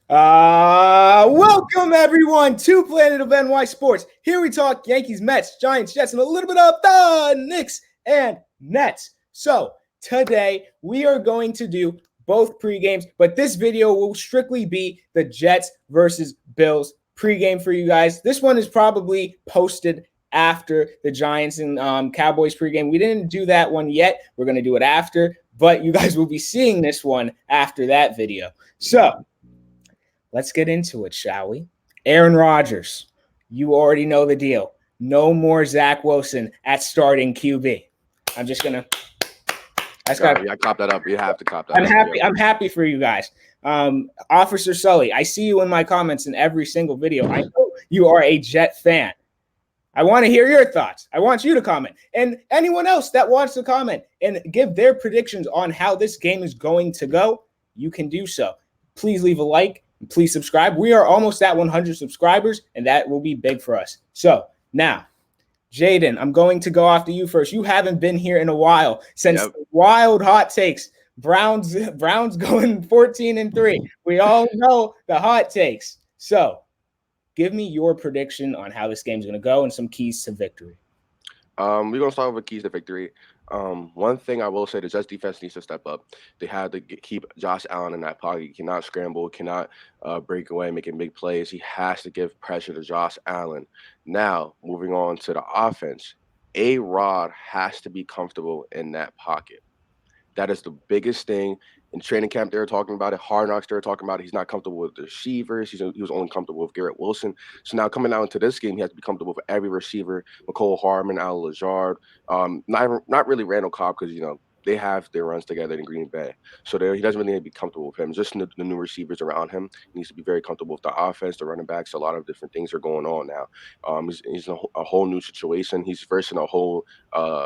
Welcome everyone to Planet of NY Sports. Here we talk Yankees, Mets, Giants, Jets, and a little bit of the Knicks and Nets. So today we are going to do both pregames, but this video will strictly be the Jets versus Bills pregame for you guys. This one is probably posted after the Giants and Cowboys pregame. We didn't do that one yet. We're going to do it after, but you guys will be seeing this one after that video. So let's get into it, shall we? Aaron Rodgers, you already know the deal. No more Zach Wilson at starting QB. I'm just gonna. I cop that up. You have to cop that. I'm happy for you guys. Officer Sully, I see you in my comments in every single video. I know you are a Jet fan. I want to hear your thoughts. I want you to comment. And anyone else that wants to comment and give their predictions on how this game is going to go, you can do so. Please leave a like. Please subscribe. We are almost at 100 subscribers, and that will be big for us. So now, Jayden, I'm going to go after you first. You haven't been here in a while since the wild hot takes. Browns going 14-3. We all know the hot takes. So give me your prediction on how this game's going to go and some keys to victory. We're going to start with keys to victory. One thing I will say, the Jets defense needs to step up. They have to keep Josh Allen in that pocket. He cannot scramble, cannot break away, making big plays. He has to give pressure to Josh Allen. Now, moving on to the offense, A-Rod has to be comfortable in that pocket. That is the biggest thing. In training camp, they were talking about it. Hard Knocks, they were talking about it. He's not comfortable with the receivers. He was only comfortable with Garrett Wilson. So now coming out into this game, he has to be comfortable with every receiver. McCole Hardman, Al Lazard. Not really Randall Cobb because, they have their runs together in Green Bay. So he doesn't really need to be comfortable with him. Just the new receivers around him. He needs to be very comfortable with the offense, the running backs. A lot of different things are going on now. He's in a whole new situation. He's versing a whole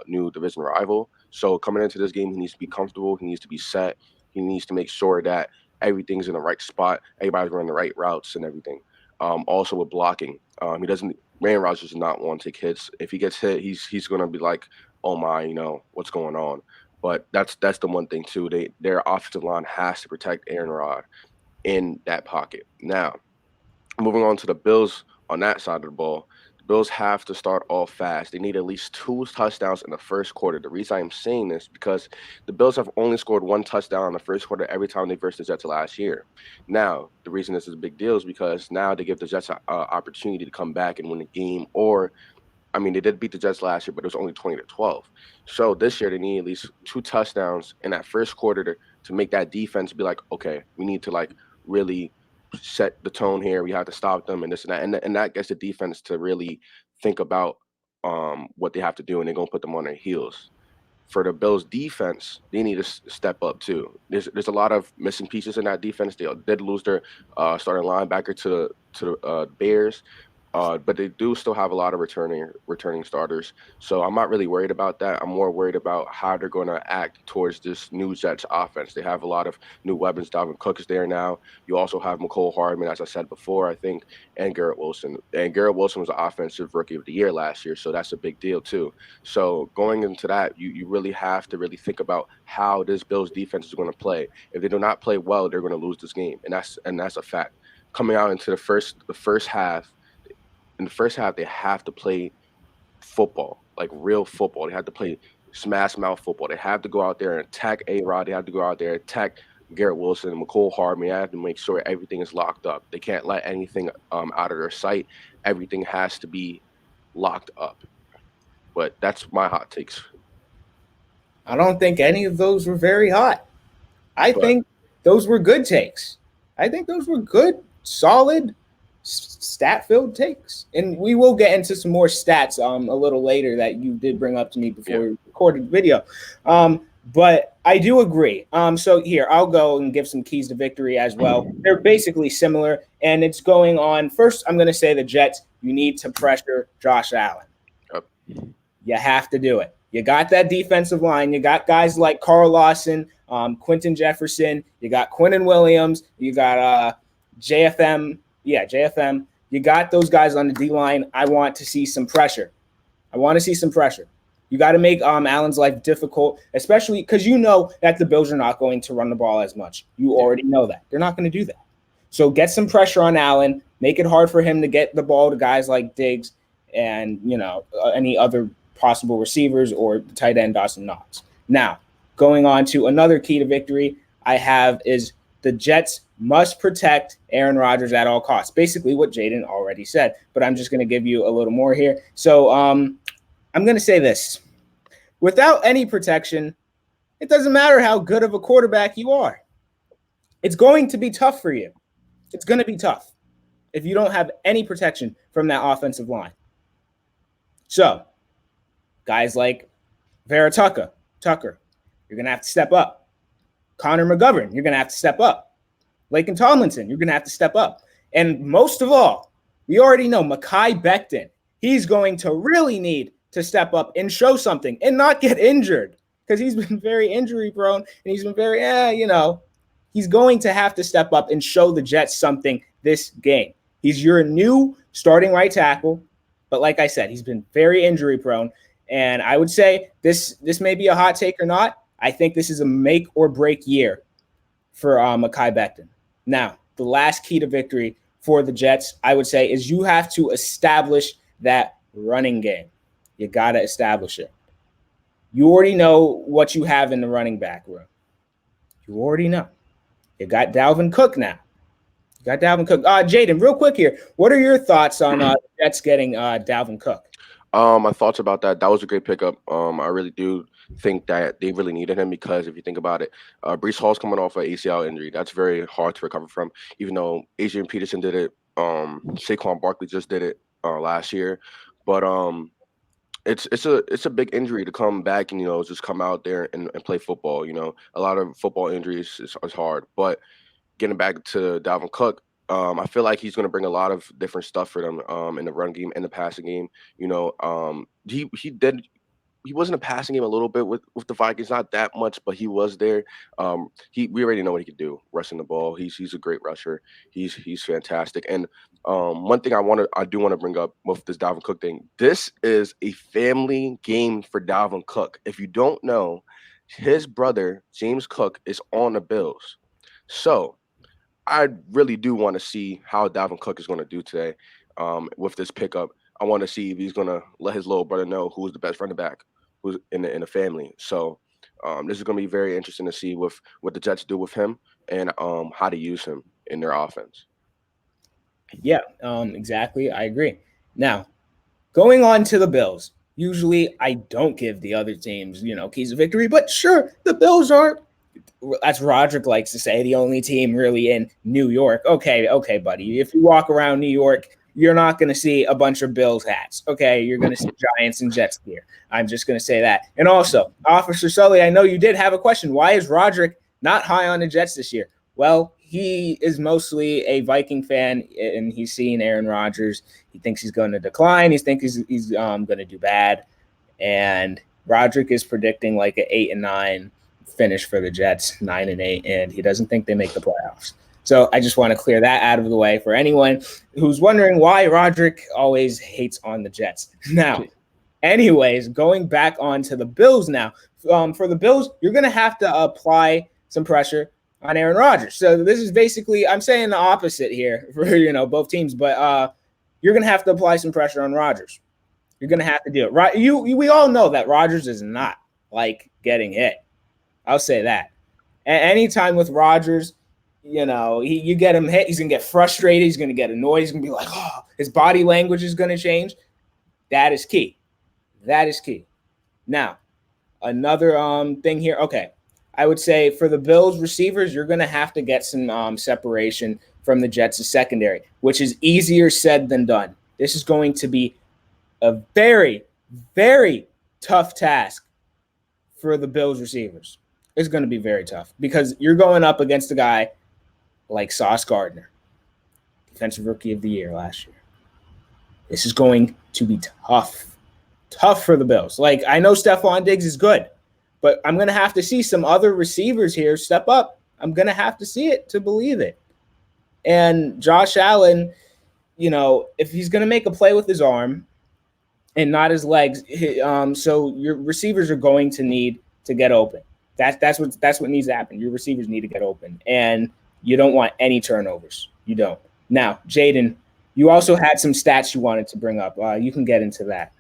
new division rival. So coming into this game, he needs to be comfortable. He needs to be set. He needs to make sure that everything's in the right spot. Everybody's running the right routes and everything. Also with blocking, Aaron Rodgers does not want to take hits. If he gets hit, he's going to be like, oh my, what's going on? But that's the one thing too. Their offensive line has to protect Aaron Rod in that pocket. Now, moving on to the Bills on that side of the ball. Bills have to start off fast. They need at least 2 touchdowns in the first quarter. The reason I'm saying this because the Bills have only scored 1 touchdown in the first quarter every time they versed the Jets last year. Now, the reason this is a big deal is because now they give the Jets an opportunity to come back and win the game. They did beat the Jets last year, but it was only 20-12. So this year they need at least 2 touchdowns in that first quarter to make that defense be like, okay, we need to really set the tone here. We have to stop them and this and that. And that gets the defense to really think about what they have to do, and they're going to put them on their heels. For the Bills defense, they need to step up too. There's a lot of missing pieces in that defense. They did lose their starting linebacker to the Bears. But they do still have a lot of returning starters. So I'm not really worried about that. I'm more worried about how they're going to act towards this new Jets offense. They have a lot of new weapons. Dalvin Cook is there now. You also have McCole Hardman, as I said before, I think, and Garrett Wilson. And Garrett Wilson was the offensive rookie of the year last year, so that's a big deal too. So going into that, you really have to really think about how this Bills defense is going to play. If they do not play well, they're going to lose this game, and that's a fact. Coming out into the first half. In the first half, they have to play football, like real football. They have to play smash mouth football. They have to go out there and attack A-Rod. They have to go out there and attack Garrett Wilson and McCole Hardman. They have to make sure everything is locked up. They can't let anything out of their sight. Everything has to be locked up. But that's my hot takes. I don't think any of those were very hot. I think those were good takes. I think those were good, solid, stat-filled takes, and we will get into some more stats a little later that you did bring up to me before we recorded the video. But I do agree. So here, I'll go and give some keys to victory as well. They're basically similar, and it's going on. First, I'm going to say the Jets, you need to pressure Josh Allen. Yep. You have to do it. You got that defensive line. You got guys like Carl Lawson, Quentin Jefferson. You got Quinnen Williams. You got JFM. Yeah, JFM. You got those guys on the D-line. I want to see some pressure. You got to make Allen's life difficult, especially because you know that the Bills are not going to run the ball as much. You already know that. They're not going to do that. So get some pressure on Allen, make it hard for him to get the ball to guys like Diggs and, any other possible receivers or the tight end Dawson Knox. Now, going on to another key to victory I have is the Jets must protect Aaron Rodgers at all costs. Basically what Jayden already said, but I'm just going to give you a little more here. So I'm going to say this. Without any protection, it doesn't matter how good of a quarterback you are. It's going to be tough for you. It's going to be tough if you don't have any protection from that offensive line. So, guys like Vera Tucker, you're going to have to step up. Connor McGovern, you're going to have to step up. Laken Tomlinson, you're going to have to step up. And most of all, we already know Mekhi Becton, he's going to really need to step up and show something and not get injured because he's been very injury prone and he's been very, he's going to have to step up and show the Jets something this game. He's your new starting right tackle, but like I said, he's been very injury prone. And I would say this may be a hot take or not. I think this is a make or break year for Mekhi Becton. Now, the last key to victory for the Jets, I would say, is you have to establish that running game. You got to establish it. You already know what you have in the running back room. You already know. You got Dalvin Cook now. Jayden, real quick here. What are your thoughts on the Jets getting Dalvin Cook? My thoughts about that was a great pickup. I really do think that they really needed him because if you think about it, Breece Hall's coming off an ACL injury. That's very hard to recover from, even though Adrian Peterson did it. Saquon Barkley just did it last year. But it's a big injury to come back and just come out there and play football. A lot of football injuries is hard. But getting back to Dalvin Cook, I feel like he's going to bring a lot of different stuff for them in the run game and the passing game. He was in the passing game a little bit with the Vikings, not that much, but he was there. We already know what he can do, rushing the ball. He's a great rusher. He's fantastic. And one thing I do want to bring up with this Dalvin Cook thing. This is a family game for Dalvin Cook. If you don't know, his brother James Cook is on the Bills, so I really do want to see how Dalvin Cook is going to do today with this pickup. I want to see if he's going to let his little brother know who's the best running back who's in the family. So this is going to be very interesting to see what the Jets do with him and how to use him in their offense. Yeah, exactly. I agree. Now, going on to the Bills. Usually I don't give the other teams, keys of victory, but sure, the Bills are, as Roderick likes to say, the only team really in New York. Okay, buddy. If you walk around New York, you're not going to see a bunch of Bills hats. Okay, you're going to see Giants and Jets gear. I'm just going to say that. And also, Officer Sully, I know you did have a question. Why is Roderick not high on the Jets this year? Well, he is mostly a Viking fan, and he's seen Aaron Rodgers. He thinks he's going to decline. He thinks he's going to do bad. And Roderick is predicting like an 8-9 finish for the Jets, 9-8, and he doesn't think they make the playoffs. So I just want to clear that out of the way for anyone who's wondering why Roderick always hates on the Jets. Now, anyways, going back on to the Bills now. For the Bills, you're going to have to apply some pressure on Aaron Rodgers. So this is basically, I'm saying the opposite here for, both teams, but you're going to have to apply some pressure on Rodgers. You're going to have to do it. Right? We all know that Rodgers is not like getting hit. I'll say that. Anytime with Rodgers, you get him hit, he's going to get frustrated. He's going to get annoyed. He's going to be like, oh, his body language is going to change. That is key. Now, another thing here. Okay. I would say for the Bills receivers, you're going to have to get some separation from the Jets' secondary, which is easier said than done. This is going to be a very, very tough task for the Bills receivers. It's going to be very tough because you're going up against a guy like Sauce Gardner, Defensive Rookie of the Year last year. This is going to be tough for the Bills. Like, I know Stephon Diggs is good, but I'm going to have to see some other receivers here step up. I'm going to have to see it to believe it. And Josh Allen, if he's going to make a play with his arm and not his legs, so your receivers are going to need to get open. That's what needs to happen. Your receivers need to get open, and you don't want any turnovers. You don't. Now, Jayden, you also had some stats you wanted to bring up. You can get into that.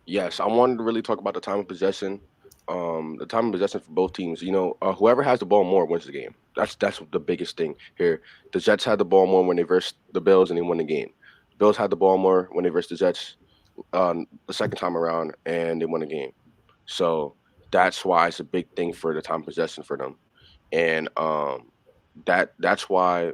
Yes, I wanted to really talk about the time of possession. The time of possession for both teams. Whoever has the ball more wins the game. That's the biggest thing here. The Jets had the ball more when they versed the Bills and they won the game. The Bills had the ball more when they versed the Jets the second time around and they won the game. So that's why it's a big thing for the time of possession for them. And that's why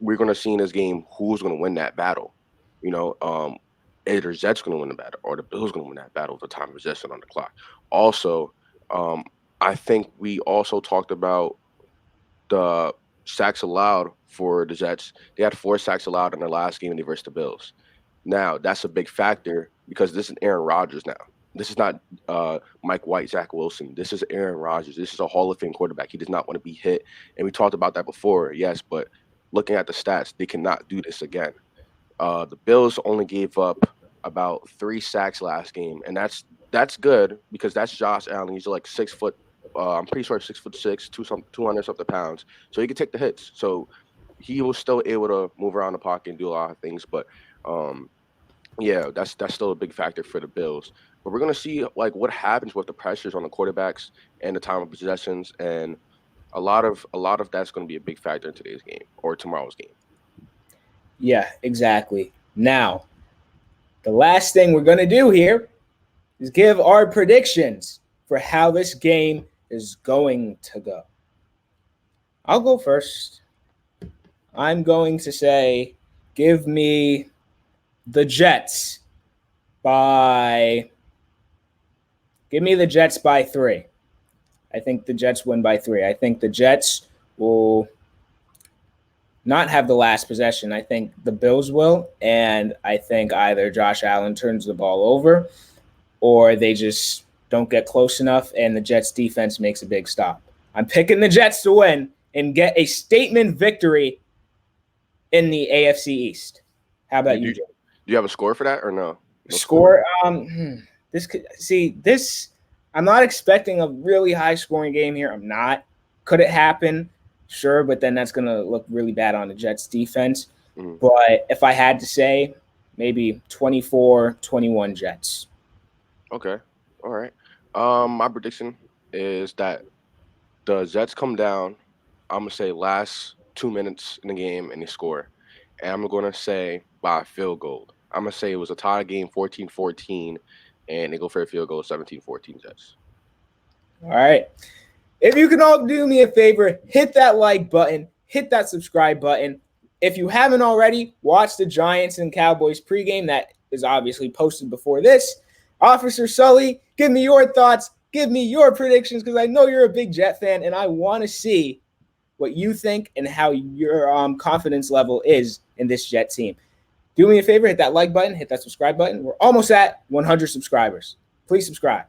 we're gonna see in this game who's gonna win that battle. You know, either Jets gonna win the battle or the Bills gonna win that battle with the time of possession on the clock. Also, um, I think we also talked about the sacks allowed for the Jets. They had 4 sacks allowed in their last game versus the Bills. Now that's a big factor because this is Aaron Rodgers now. This is not Mike White, Zach Wilson. This is Aaron Rodgers. This is a Hall of Fame quarterback. He does not want to be hit. And we talked about that before, yes, but looking at the stats, they cannot do this again. The Bills only gave up about 3 sacks last game, and that's good because that's Josh Allen. He's like 6 foot. I'm pretty sure 6'6", 200 something pounds, so he could take the hits. So he was still able to move around the pocket and do a lot of things. But yeah, that's still a big factor for the Bills. But we're gonna see like what happens with the pressures on the quarterbacks and the time of possessions, and a lot of that's going to be a big factor in today's game or tomorrow's game. Yeah, exactly. Now, the last thing we're going to do here is give our predictions for how this game is going to go. I'll go first. I'm going to say, give me the Jets by 3. I think the Jets win by 3. I think the Jets will not have the last possession. I think the Bills will, and I think either Josh Allen turns the ball over or they just don't get close enough and the Jets defense makes a big stop. I'm picking the Jets to win and get a statement victory in the AFC East. How about you, Jay? Do you have a score for that or no? Score. This. I'm not expecting a really high scoring game here. I'm not. Could it happen? Sure, but then that's going to look really bad on the Jets defense. Mm-hmm. But if I had to say, maybe 24-21 Jets. Okay. All right. My prediction is that the Jets come down, I'm going to say last 2 minutes in the game and they score. And I'm going to say by a field goal. I'm going to say it was a tie game 14-14 and they go for a field goal 17-14 Jets. All right. If you can all do me a favor, hit that like button, hit that subscribe button. If you haven't already, watch the Giants and Cowboys pregame that is obviously posted before this. Officer Sully, give me your thoughts, give me your predictions because I know you're a big Jet fan and I want to see what you think and how your confidence level is in this Jet team. Do me a favor, hit that like button, hit that subscribe button. We're almost at 100 subscribers. Please subscribe.